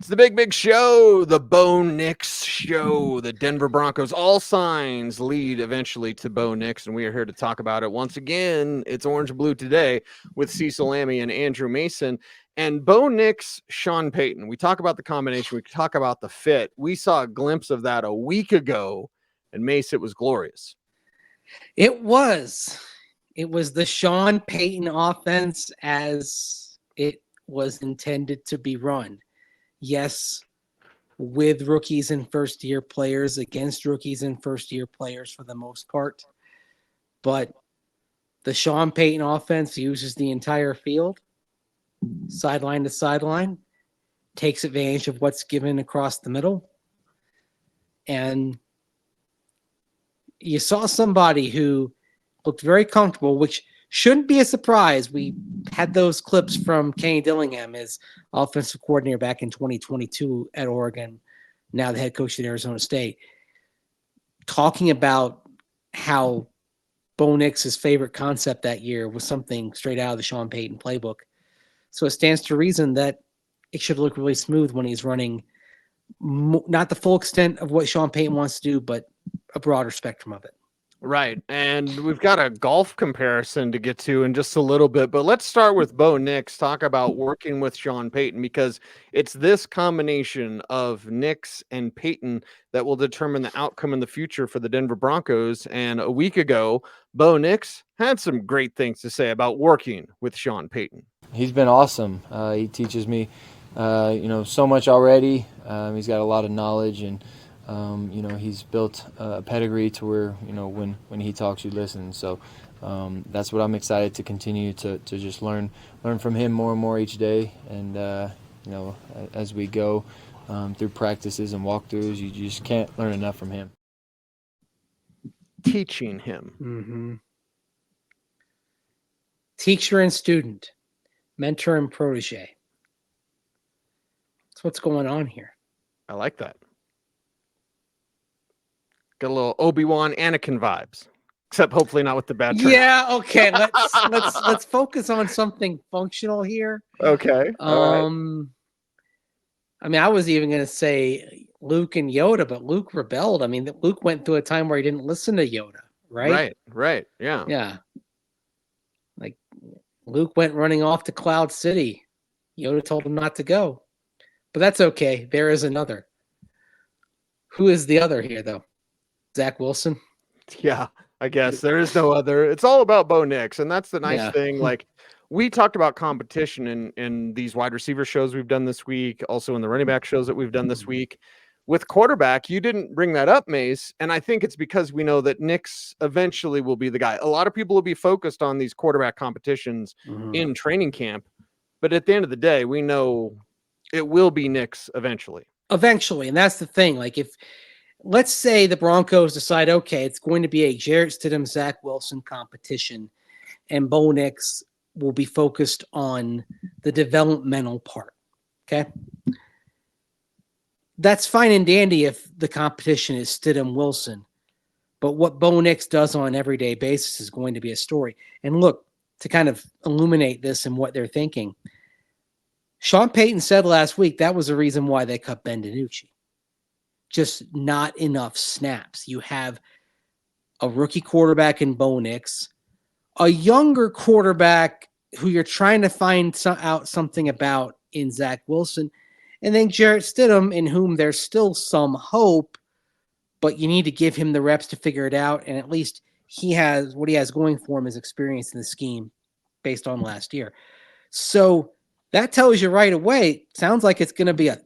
It's the big show, the Bo Nix show. The Denver Broncos, all signs lead eventually to Bo Nix, and we are here to talk about it. Once again, it's Orange and Blue today with Cecil, Lammey, and Andrew Mason. And Bo Nix, Sean Payton. We talk about the combination. We talk about the fit. We saw a glimpse of that a week ago, and Mace, it was glorious. It was. It was the Sean Payton offense as it was intended to be run. Yes, with rookies and first-year players, against rookies and first-year players for the most part. But the Sean Payton offense uses the entire field, sideline to sideline, takes advantage of what's given across the middle. And you saw somebody who looked very comfortable, which shouldn't be a surprise. We had those clips from Kenny Dillingham, his offensive coordinator back in 2022 at Oregon, now the head coach at Arizona State, talking about how Bo Nix's favorite concept that year was something straight out of the Sean Payton playbook. So it stands to reason that it should look really smooth when he's running not the full extent of what Sean Payton wants to do, but a broader spectrum of it. Right. And we've got a golf comparison to get to in just a little bit, but let's start with Bo Nix, talk about working with Sean Payton, because it's this combination of Nix and Payton that will determine the outcome in the future for the Denver Broncos. And a week ago, Bo Nix had some great things to say about working with Sean Payton. He's been awesome. He teaches me, so much already. He's got a lot of knowledge, and he's built a pedigree to where, when he talks, you listen. So that's what I'm excited to continue to just learn from him more and more each day. And, as we go through practices and walkthroughs, you just can't learn enough from him. Teaching him. Mm-hmm. Teacher and student, mentor and protege. That's what's going on here. I like that. Got a little Obi-Wan Anakin vibes, except hopefully not with the bad turn. Yeah, okay. Let's focus on something functional here. Okay. I mean, I was even going to say Luke and Yoda, but Luke rebelled. I mean, Luke went through a time where he didn't listen to Yoda, right? Right. Yeah. Yeah. Like Luke went running off to Cloud City. Yoda told him not to go. But that's okay. There is another. Who is the other here, though? Zach Wilson? Yeah, I guess there is no other. It's all about Bo Nix, and that's the nice thing. Like, we talked about competition in these wide receiver shows we've done this week, also in the running back shows that we've done this week. With quarterback, you didn't bring that up, Mace, and I think it's because we know that Nix eventually will be the guy. A lot of people will be focused on these quarterback competitions in training camp, but at the end of the day, we know it will be Nix eventually. Eventually, and that's the thing. Like, if let's say the Broncos decide, okay, it's going to be a Jarrett Stidham, Zach Wilson competition, and Bo Nix will be focused on the developmental part. Okay. That's fine and dandy if the competition is Stidham Wilson. But what Bo Nix does on an everyday basis is going to be a story. And look, to kind of illuminate this and what they're thinking, Sean Payton said last week that was the reason why they cut Ben DiNucci. Just not enough snaps. You have a rookie quarterback in Bo Nix, a younger quarterback who you're trying to find out something about in Zach Wilson, and then Jarrett Stidham, in whom there's still some hope, but you need to give him the reps to figure it out, and at least he has what he has going for him is experience in the scheme based on last year. So that tells you right away, sounds like it's going to be a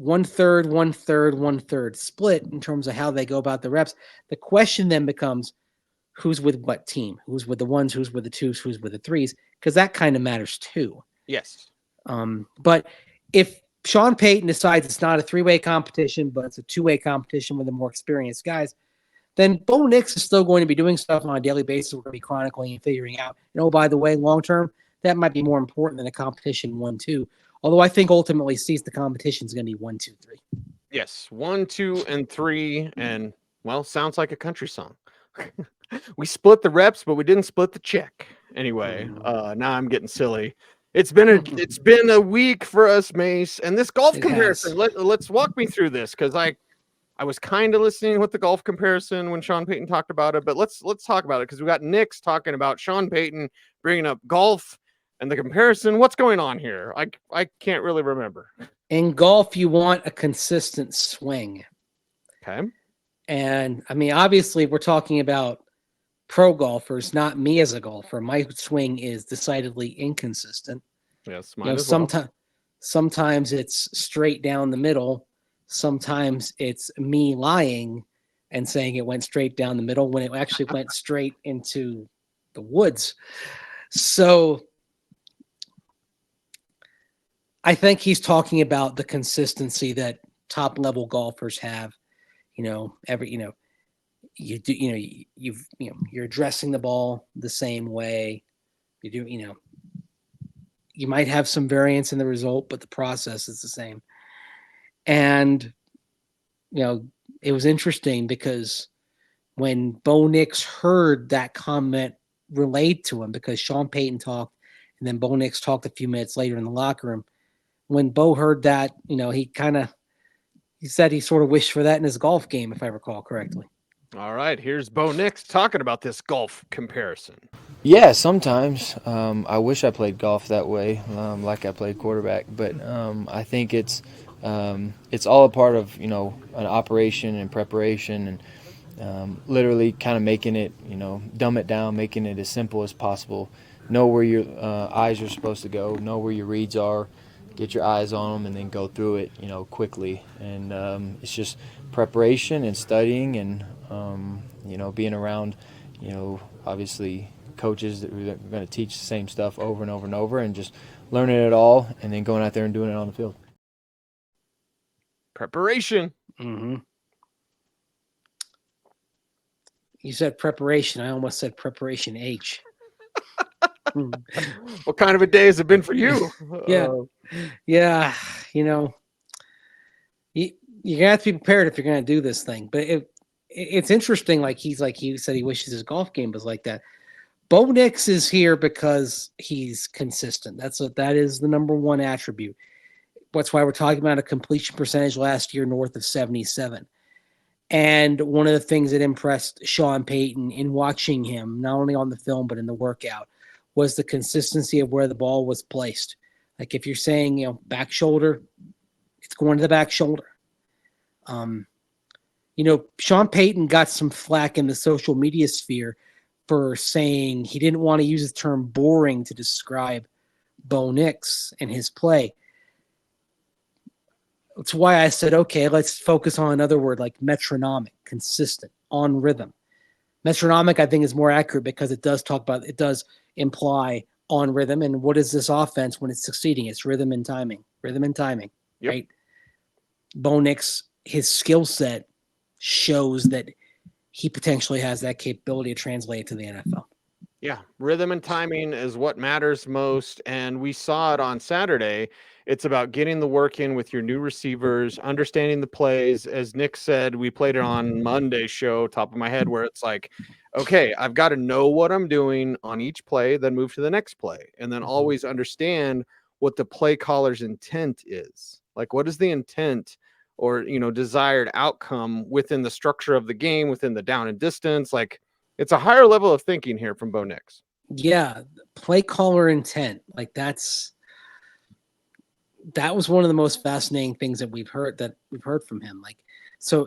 1/3, 1/3, 1/3 split in terms of how they go about the reps. The question then becomes, who's with what team? Who's with the ones, who's with the twos, who's with the threes? Because that kind of matters too. Yes. But if Sean Payton decides it's not a three-way competition, but it's a two-way competition with the more experienced guys, then Bo Nix is still going to be doing stuff on a daily basis. We're going to be chronicling and figuring out, by the way, long-term, that might be more important than a competition 1-2. Although I think ultimately sees the competition is going to be 1, 2, 3. Yes, 1, 2, and 3, and well, sounds like a country song. We split the reps, but we didn't split the check. Anyway, now I'm getting silly. It's been a week for us, Mace, and this golf It comparison. has. Let's walk me through this, because I was kind of listening with the golf comparison when Sean Payton talked about it, but let's talk about it, because we got Nix talking about Sean Payton bringing up golf and the comparison. What's going on here? I can't really remember. In golf, you want a consistent swing. Okay. And I mean, obviously, we're talking about pro golfers, not me as a golfer. My swing is decidedly inconsistent. Yes, You mine know, as well. sometimes it's straight down the middle. Sometimes it's me lying and saying it went straight down the middle when it actually went straight into the woods. So I think he's talking about the consistency that top level golfers have. You do, you're addressing the ball the same way. You do, you might have some variance in the result, but the process is the same. And, it was interesting because when Bo Nix heard that comment relayed to him, because Sean Payton talked and then Bo Nix talked a few minutes later in the locker room. When Bo heard that, he said he sort of wished for that in his golf game, if I recall correctly. All right, here's Bo Nix talking about this golf comparison. Yeah, sometimes I wish I played golf that way, like I played quarterback. But I think it's all a part of an operation and preparation, and literally kind of making it dumb it down, making it as simple as possible. Know where your eyes are supposed to go. Know where your reads are. Get your eyes on them, and then go through it quickly. And it's just preparation and studying, and being around obviously coaches that are going to teach the same stuff over and over and over, and just learning it all, and then going out there and doing it on the field. Preparation. Mm-hmm. You said preparation. I almost said preparation H. What kind of a day has it been for you? Yeah. You're gonna have to be prepared if you're gonna do this thing. But it's interesting. He said he wishes his golf game was like that. Bo Nix is here because he's consistent. That is the number one attribute. That's why we're talking about a completion percentage last year north of 77. And one of the things that impressed Sean Payton in watching him, not only on the film but in the workout, was the consistency of where the ball was placed. Like if you're saying, back shoulder, it's going to the back shoulder. Sean Payton got some flack in the social media sphere for saying he didn't want to use the term boring to describe Bo Nix and his play. That's why I said, okay, let's focus on another word like metronomic, consistent, on rhythm. Metronomic, I think, is more accurate because it does imply on rhythm. And what is this offense when it's succeeding? It's rhythm and timing, Yep. right? Bo Nix, his skill set shows that he potentially has that capability to translate to the NFL. Yeah, rhythm and timing is what matters most. And we saw it on Saturday. It's about getting the work in with your new receivers, understanding the plays. As Nick said, we played it on Monday's show, top of my head, where it's like, okay, I've got to know what I'm doing on each play, then move to the next play. And then always understand what the play caller's intent is. Like, what is the intent or, desired outcome within the structure of the game, within the down and distance? Like, it's a higher level of thinking here from Bo Nix. Yeah, play caller intent. Like that was one of the most fascinating things that we've heard from him. Like, so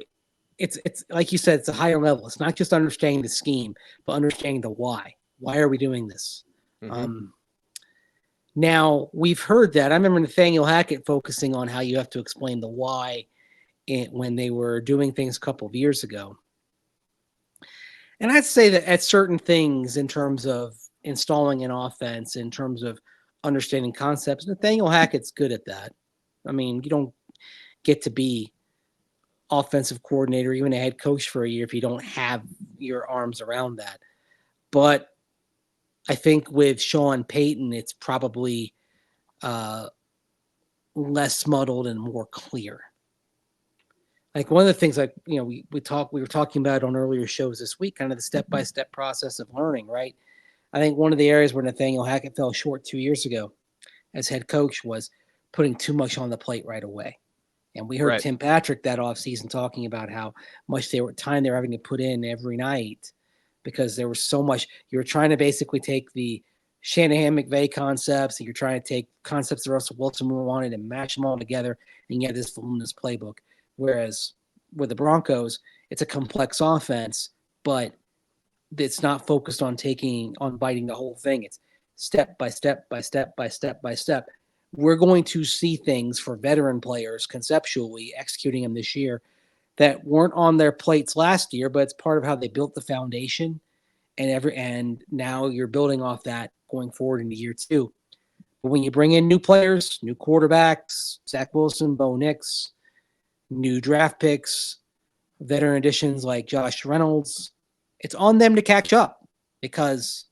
it's like you said, it's a higher level. It's not just understanding the scheme, but understanding the why. Why are we doing this? Mm-hmm. Now we've heard that. I remember Nathaniel Hackett focusing on how you have to explain the why when they were doing things a couple of years ago. And I'd say that at certain things in terms of installing an offense, in terms of understanding concepts, Nathaniel Hackett's good at that. I mean, you don't get to be offensive coordinator, even a head coach for a year if you don't have your arms around that. But I think with Sean Payton, it's probably less muddled and more clear. Like one of the things we were talking about on earlier shows this week, kind of the step-by-step process of learning, right? I think one of the areas where Nathaniel Hackett fell short 2 years ago as head coach was putting too much on the plate right away. And we heard Right. Tim Patrick that offseason talking about how much time they were having to put in every night because there was so much. You were trying to basically take the Shanahan McVay concepts, and you're trying to take concepts that Russell Wilson wanted and match them all together, and you had this voluminous playbook. Whereas with the Broncos, it's a complex offense, but it's not focused on biting the whole thing. It's step by step by step by step by step. We're going to see things for veteran players conceptually executing them this year that weren't on their plates last year, but it's part of how they built the foundation. And now you're building off that going forward into year 2. But when you bring in new players, new quarterbacks, Zach Wilson, Bo Nix, new draft picks, veteran additions like Josh Reynolds, it's on them to catch up because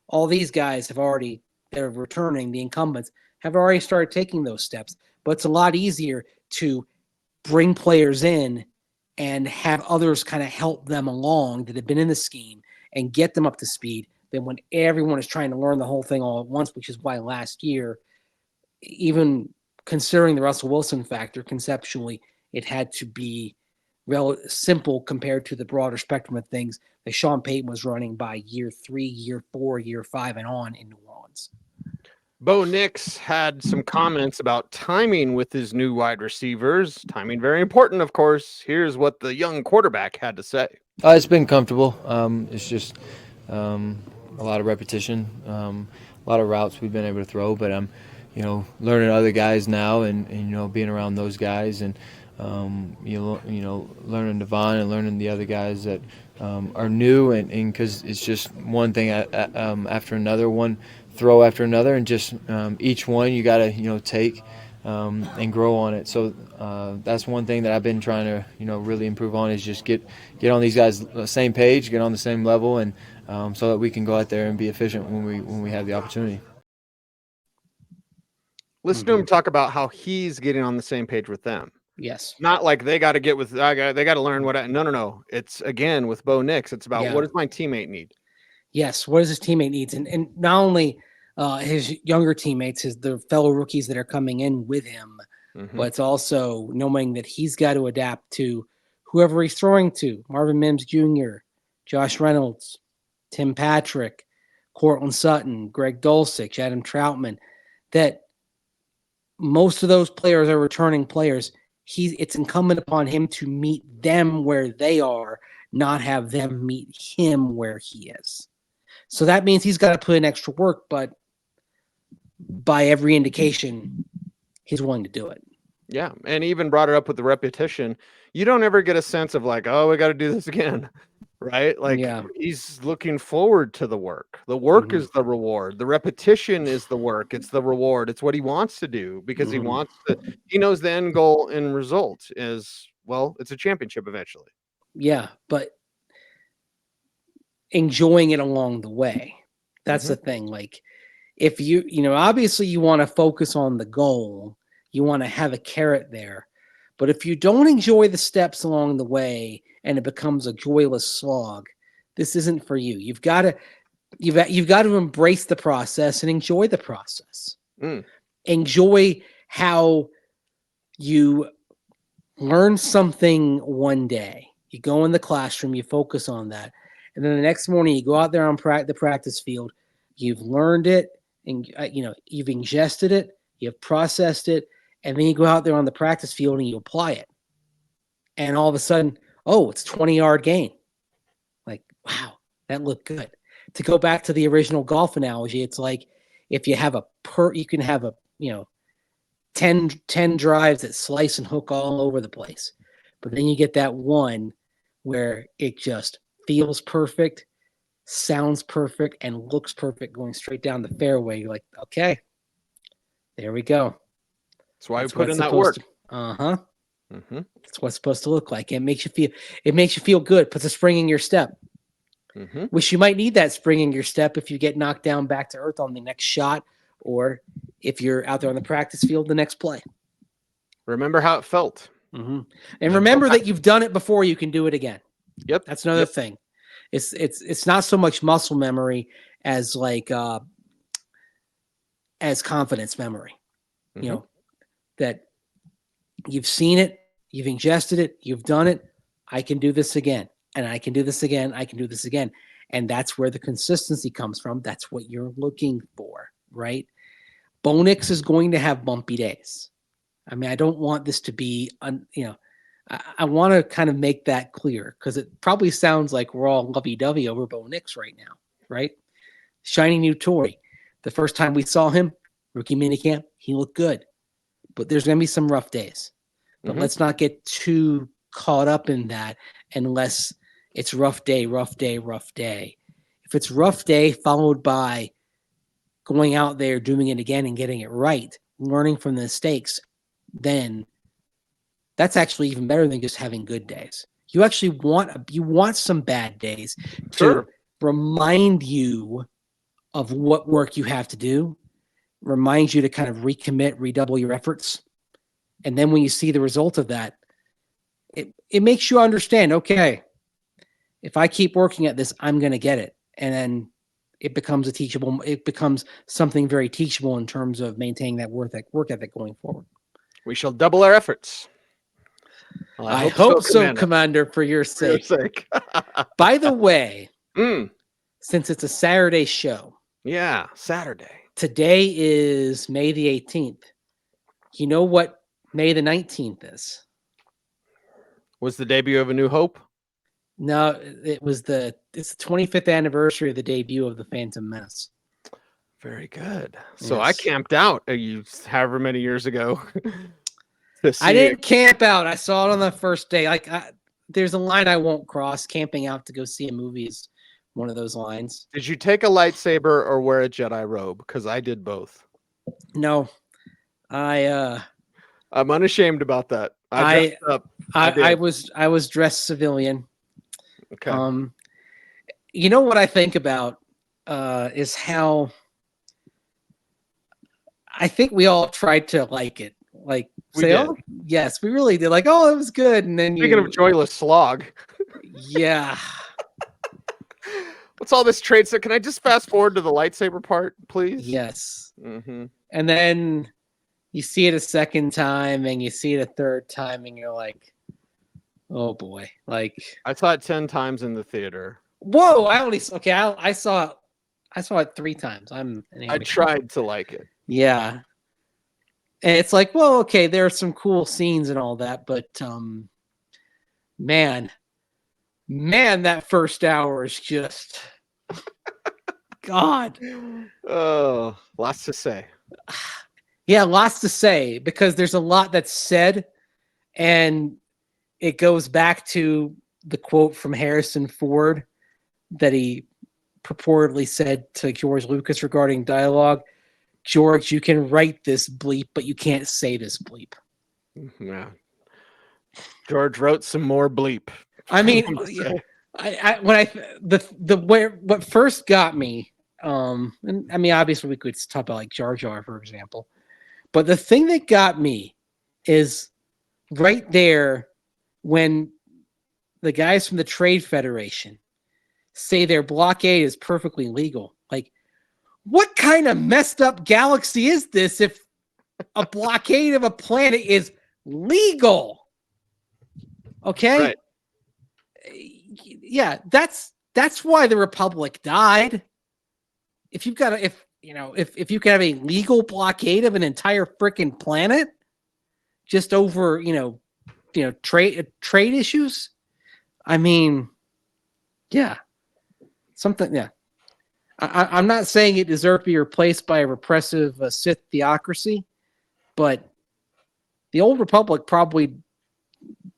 all these guys they're returning, the incumbents, have already started taking those steps. But it's a lot easier to bring players in and have others kind of help them along that have been in the scheme and get them up to speed than when everyone is trying to learn the whole thing all at once, which is why last year, even considering the Russell Wilson factor, conceptually, it had to be simple compared to the broader spectrum of things that Sean Payton was running by year 3, year 4, year 5, and on in New Orleans. Bo Nix had some comments about timing with his new wide receivers. Timing very important, of course. Here's what the young quarterback had to say. It's been comfortable. It's just a lot of repetition, a lot of routes we've been able to throw. But I'm, learning other guys now, and being around those guys, and learning Devon and learning the other guys that are new, and because it's just one thing after another, one throw after another, and just each one you got to take and grow on it. So that's one thing that I've been trying to really improve on, is just get on these guys the same page, get on the same level, and so that we can go out there and be efficient when we have the opportunity. Listen to him talk about how he's getting on the same page with them. Yes. Not like they got to get with, they got to learn what. No. It's again with Bo Nix. It's about what does my teammate need? Yes. What does his teammate needs? And not only his younger teammates, the fellow rookies that are coming in with him, but it's also knowing that he's got to adapt to whoever he's throwing to. Marvin Mims Jr., Josh Reynolds, Tim Patrick, Courtland Sutton, Greg Dulcich, Adam Troutman, that most of those players are returning players. It's incumbent upon him to meet them where they are, not have them meet him where he is. So that means he's got to put in extra work, but by every indication, he's willing to do it. Yeah, and even brought it up with the repetition. You don't ever get a sense of like, oh, we got to do this again, right? Like he's looking forward to the work. The work is the reward. The repetition is the work. It's the reward. It's what he wants to do because he wants to. He knows the end goal and result is, well, it's a championship eventually. Yeah, but enjoying it along the way. That's the thing. Like if obviously you want to focus on the goal. You want to have a carrot there. But if you don't enjoy the steps along the way and it becomes a joyless slog, this isn't for you. You've got to embrace the process and enjoy the process. Enjoy how you learn something one day. You go in the classroom, you focus on that. And then the next morning you go out there on the practice field. You've learned it and you've ingested it, you've processed it. And then you go out there on the practice field and you apply it. And all of a sudden, it's 20-yard gain. Like, wow, that looked good. To go back to the original golf analogy, it's like if you have you can have 10 drives that slice and hook all over the place. But then you get that one where it just feels perfect, sounds perfect, and looks perfect going straight down the fairway. You're like, okay, there we go. That's why we put in that work. That's what it's supposed to look like. It makes you feel good. Puts a spring in your step. Wish you might need that spring in your step if you get knocked down back to earth on the next shot, or if you're out there on the practice field the next play. Remember how it felt. And remember that you've done it before. You can do it again. Yep. That's another thing. It's not so much muscle memory as like as confidence memory. Mm-hmm. You know, that you've seen it, you've ingested it, you've done it. I can do this again, and I can do this again. I can do this again. And that's where the consistency comes from. That's what you're looking for, right? Bo Nix is going to have bumpy days. I mean, I don't want this to be, I want to kind of make that clear because it probably sounds like we're all lovey-dovey over Bo Nix right now, right? Shiny new toy. The first time we saw him, rookie minicamp, he looked good. But there's going to be some rough days. But let's not get too caught up in that unless it's rough day, rough day, rough day. If it's rough day followed by going out there, doing it again and getting it right, learning from the mistakes, then that's actually even better than just having good days. You actually want some bad days to remind you of what work you have to do, remind you to kind of recommit, redouble your efforts. And then when you see the result of that, it makes you understand, okay, if I keep working at this, I'm going to get it. And then it becomes something very teachable in terms of maintaining that work ethic going forward. We shall double our efforts. Well, I hope so, Commander, for your sake. By the way, since it's a Saturday show. Yeah, Saturday. Today is May the 18th. You know what May the 19th is? Was the debut of A New Hope? No, it's the 25th anniversary of the debut of the Phantom Menace. Very good. So yes. I camped out however many years ago. I didn't camp out. I saw it on the first day. There's a line I won't cross. Camping out to go see a movie is one of those lines. Did you take a lightsaber or wear a Jedi robe? Because I did both. No, I'm unashamed about that. I was dressed civilian. Okay. You know what I think about is how I think we all tried to like it. Like say, oh yes, we really did. Like, oh, it was good. And then speaking of joyless slog. Yeah. What's all this trade? So can I just fast forward to the lightsaber part, please? Yes. Mm-hmm. And then you see it a second time and you see it a third time and you're like, oh boy. Like I saw it 10 times in the theater. Whoa. I saw it 3 times. I tried to like it. Yeah. And it's like, well, okay, there are some cool scenes and all that, but man, that first hour is just God. Oh, lots to say. Yeah, lots to say because there's a lot that's said, and it goes back to the quote from Harrison Ford that he purportedly said to George Lucas regarding dialogue. George, you can write this bleep, but you can't say this bleep. Yeah. George wrote some more bleep. I mean, what first got me, and I mean, obviously we could talk about like Jar Jar, for example, but the thing that got me is right there when the guys from the Trade Federation say their blockade is perfectly legal. Like, what kind of messed up galaxy is this if a blockade of a planet is legal? Okay. Right. Yeah, that's why the Republic died. If you can have a legal blockade of an entire freaking planet just over, trade issues. I mean, yeah. Something, yeah. I'm not saying it deserved to be replaced by a repressive Sith theocracy, but the old Republic probably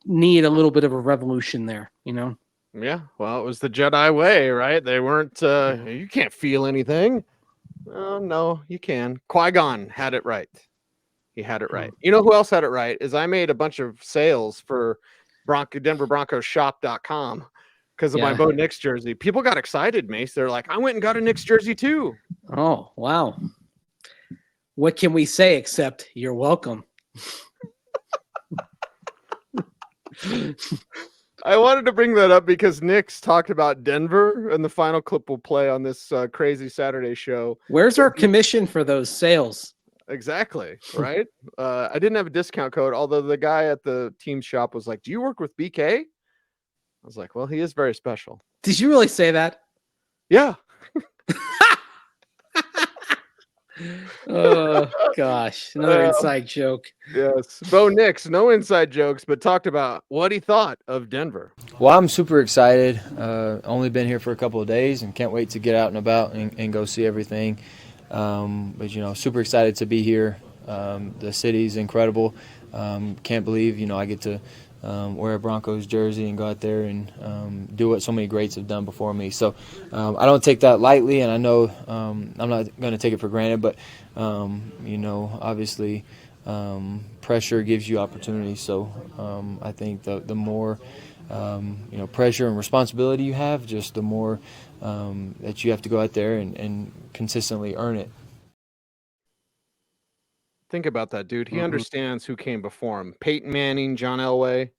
need a little bit of a revolution there, Yeah, well, it was the Jedi way, right? They weren't, you can't feel anything. Oh, no, you can. Qui-Gon had it right. He had it right. You know who else had it right? Is I made a bunch of sales for Denver Broncos shop.com because of my Bo Nix jersey. People got excited, Mace. They're like, I went and got a Nix jersey too. Oh, wow. What can we say except you're welcome? I wanted to bring that up because Nix talked about Denver, and the final clip we'll play on this crazy Saturday show. Where's our commission for those sales? Exactly, right? I didn't have a discount code, although the guy at the team shop was like, "Do you work with BK?" I was like, "Well, he is very special." Did you really say that? Yeah. Oh gosh, another inside joke. Yes. Bo Nix, no inside jokes, but talked about what he thought of Denver. Well, I'm super excited. Only been here for a couple of days and can't wait to get out and about and go see everything. But, super excited to be here. The city's incredible. Can't believe, I get to wear a Broncos jersey and go out there and do what so many greats have done before me. So I don't take that lightly, and I know I'm not going to take it for granted. But, obviously pressure gives you opportunity. So I think the more pressure and responsibility you have, just the more that you have to go out there and consistently earn it. Think about that, dude. He understands who came before him. Peyton Manning, John Elway.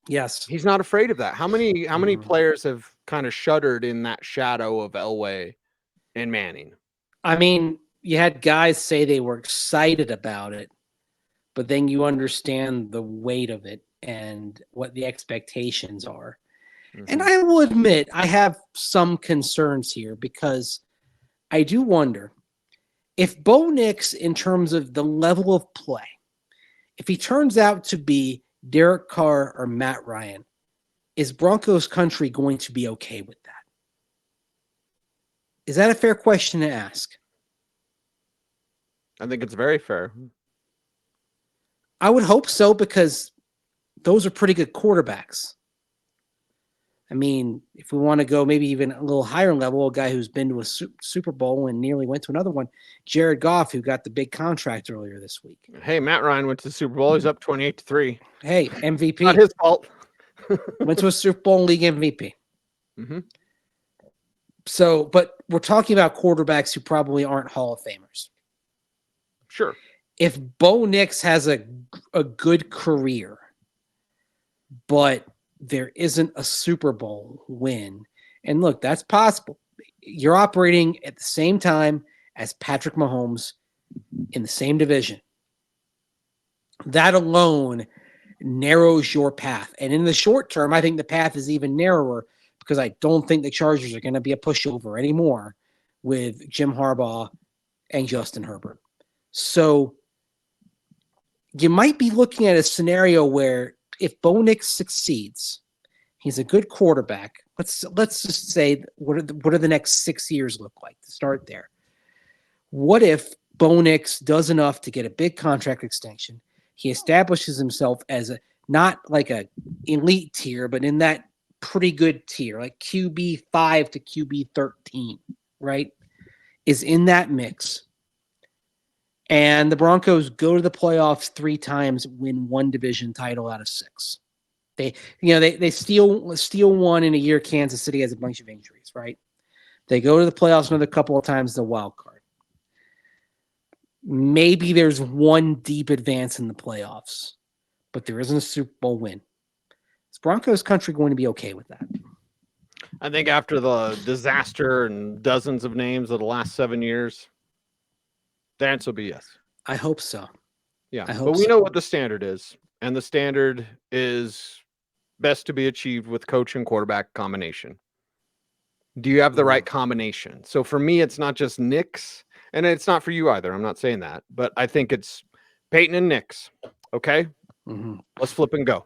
Yes. He's not afraid of that. How many players have kind of shuddered in that shadow of Elway and Manning? I mean, you had guys say they were excited about it, but then you understand the weight of it and what the expectations are. And I will admit, I have some concerns here because I do wonder if Bo Nix, in terms of the level of play, if he turns out to be Derek Carr or Matt Ryan, is Broncos country going to be okay with that? Is that a fair question to ask? I think it's very fair. I would hope so, because those are pretty good quarterbacks. I mean, if we want to go maybe even a little higher level, a guy who's been to a Super Bowl and nearly went to another one, Jared Goff, who got the big contract earlier this week. Hey, Matt Ryan went to the Super Bowl. He's up 28-3. Hey, MVP. Not his fault. Went to a Super Bowl league MVP. So, but we're talking about quarterbacks who probably aren't Hall of Famers. Sure. If Bo Nix has a good career, but there isn't a Super Bowl win, and look, that's possible. You're operating at the same time as Patrick Mahomes in the same division. That alone narrows your path. And in the short term, I think the path is even narrower, because I don't think the Chargers are going to be a pushover anymore with Jim Harbaugh and Justin Herbert. So you might be looking at a scenario where if Bo Nix succeeds, he's a good quarterback. Let's just say, what are the next 6 years look like to start there? What if Bo Nix does enough to get a big contract extension? He establishes himself as not like a elite tier, but in that pretty good tier, like QB 5 to QB 13, right? Is in that mix. And the Broncos go to the playoffs 3 times, win 1 division title out of 6. They steal one in a year. Kansas City has a bunch of injuries, right? They go to the playoffs another couple of times, the wild card. Maybe there's 1 deep advance in the playoffs, but there isn't a Super Bowl win. Is Broncos country going to be okay with that? I think after the disaster and dozens of names of the last 7 years, the answer will be yes. I hope so. Yeah, but we know what the standard is, and the standard is best to be achieved with coach and quarterback combination. Do you have the right combination? So for me, it's not just Nix, and it's not for you either. I'm not saying that, but I think it's Peyton and Nix. Okay, let's flip and go.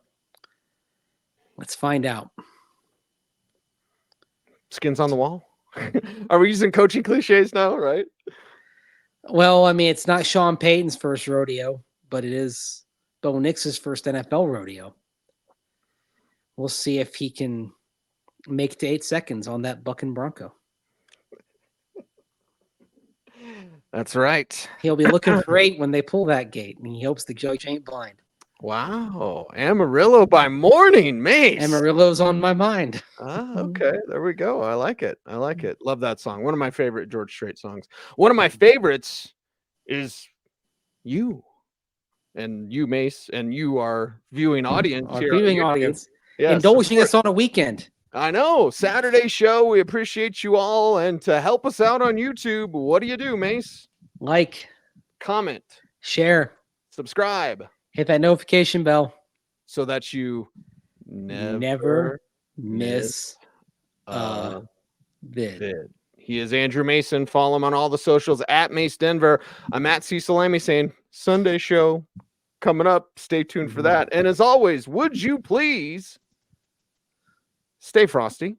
Let's find out. Skins on the wall. Are we using coaching cliches now? Right. Well, I mean, it's not Sean Payton's first rodeo, but it is Bo Nix's first NFL rodeo. We'll see if he can make it to 8 seconds on that bucking Bronco. That's right. He'll be looking for 8 when they pull that gate, and he hopes the judge ain't blind. Wow. Amarillo by morning, Mace. Amarillo's on my mind. Okay. There we go. I like it. I like it. Love that song. One of my favorite George Strait songs. One of my favorites is You. And you, Mace, and you, our viewing audience. Our here viewing audience. indulging us on a weekend. I know. Saturday show. We appreciate you all. And to help us out on YouTube, what do, Mace? Like, comment, share, subscribe, hit that notification bell so that you never miss a vid. He is Andrew Mason. Follow him on all the socials at Mace Denver. I'm at Cecil Lammey saying Sunday show coming up. Stay tuned for that. And as always, would you please stay frosty,